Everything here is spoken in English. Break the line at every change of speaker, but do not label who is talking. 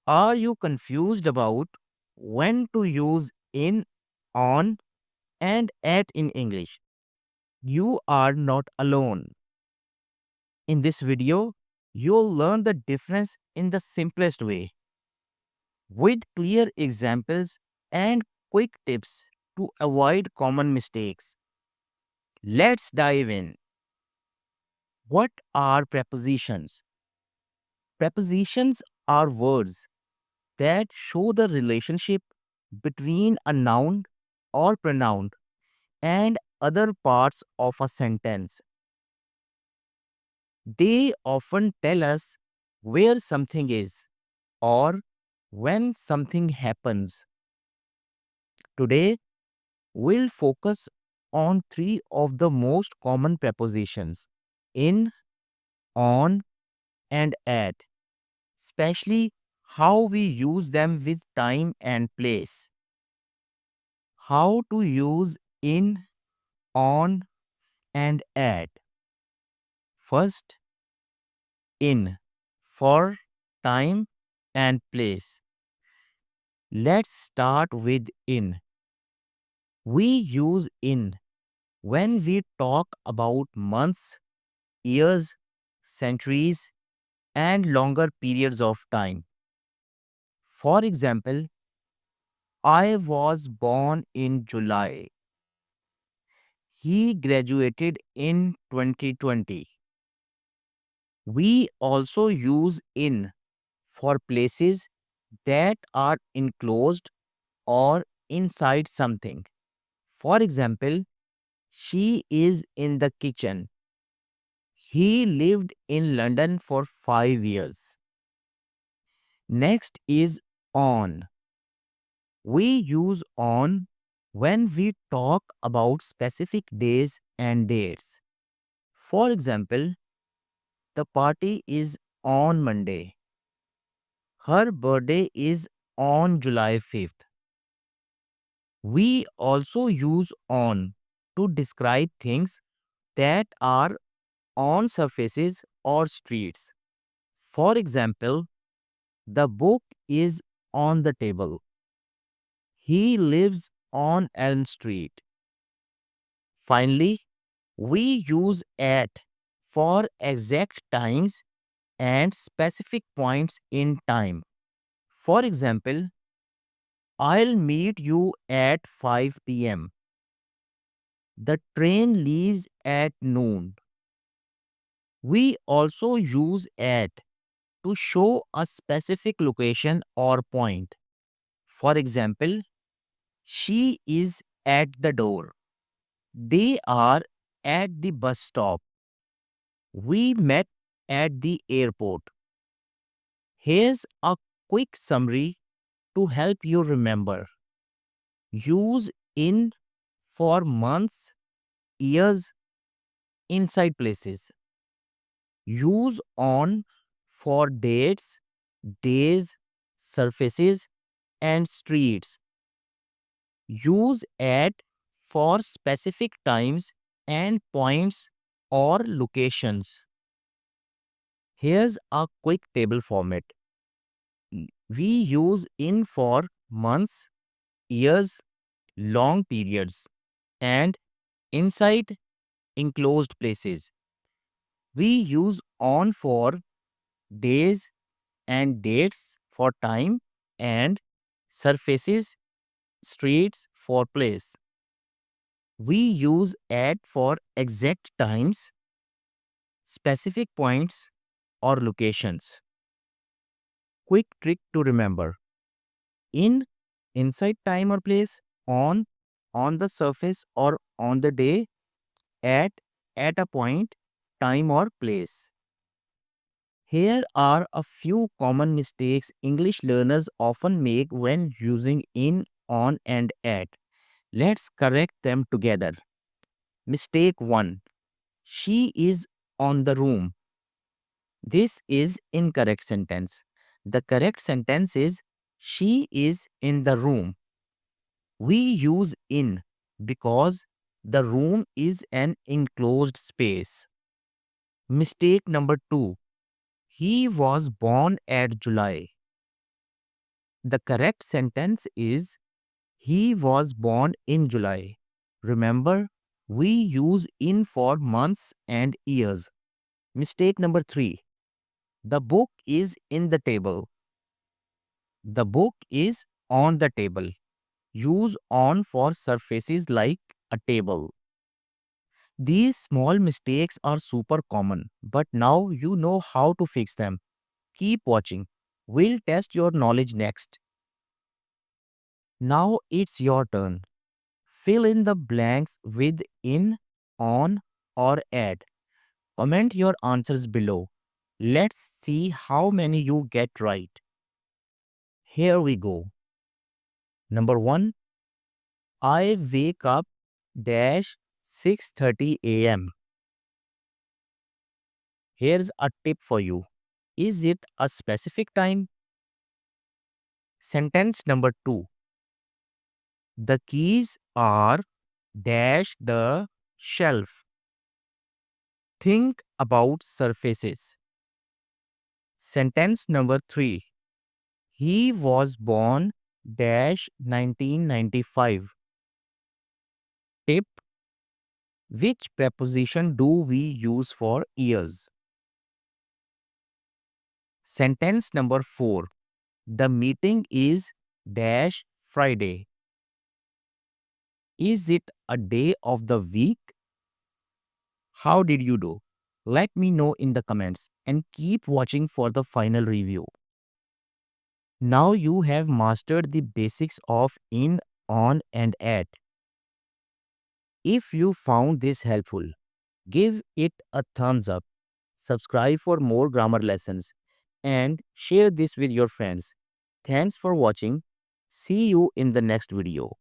Are you confused about when to use in, on, and at in English? You are not alone. In this video, you'll learn the difference in the simplest way with clear examples and quick tips to avoid common mistakes. Let's dive in. What are prepositions? Prepositions are words that show the relationship between a noun or pronoun and other parts of a sentence. They often tell us where something is or when something happens. Today, we'll focus on three of the most common prepositions: in, on, and at, especially how we use them with time and place. How to use in, on, and at. First, in for time and place. Let's start with in. We use in when we talk about months, years, centuries, and longer periods of time. For example, I was born in July. He graduated in 2020. We also use in for places that are enclosed or inside something. For example, she is in the kitchen. He lived in London for 5 years. Next is on. We use on when we talk about specific days and dates. For example, the party is on Monday. Her birthday is on July 5th. We also use on to describe things that are on surfaces or streets. For example, the book is on the table. He lives on Elm Street. Finally, we use at for exact times and specific points in time. For example, I'll meet you at 5 p.m. The train leaves at noon. We also use at to show a specific location or point. For example, she is at the door. They are at the bus stop. We met at the airport. Here's a quick summary to help you remember. Use in for months, years, inside places. Use on for dates, days, surfaces, and streets. Use at for specific times and points or locations. Here's a quick table format. We use in for months, years, long periods, and inside enclosed places. We use on for days and dates for time and surfaces, streets for place. We use at for exact times, specific points, or locations. Quick trick to remember: in, inside time or place; on the surface or on the day; at a point, time, or place. Here are a few common mistakes English learners often make when using in, on, and at. Let's correct them together. Mistake 1: she is on the room. This is incorrect sentence. The correct sentence is she is in the room. We use in because the room is an enclosed space. Mistake number 2: he was born at July. The correct sentence is he was born in July. Remember, we use in for months and years. Mistake number 3. The book is in the table. The book is on the table. Use on for surfaces like a table. These small mistakes are super common, but now you know how to fix them. Keep watching. We'll test your knowledge next. Now it's your turn. Fill in the blanks with in, on, or at. Comment your answers below. Let's see how many you get right. Here we go. Number 1. I wake up dash 6:30 a.m. Here's a tip for you. Is it a specific time? Sentence number 2. The keys are dash the shelf. Think about surfaces. Sentence number 3. He was born dash 1995. Tip. Which preposition do we use for years? Sentence number 4. The meeting is dash Friday. Is it a day of the week? How did you do? Let me know in the comments and keep watching for the final review. Now you have mastered the basics of in, on, and at. If you found this helpful, give it a thumbs up, subscribe for more grammar lessons, and share this with your friends. Thanks for watching. See you in the next video.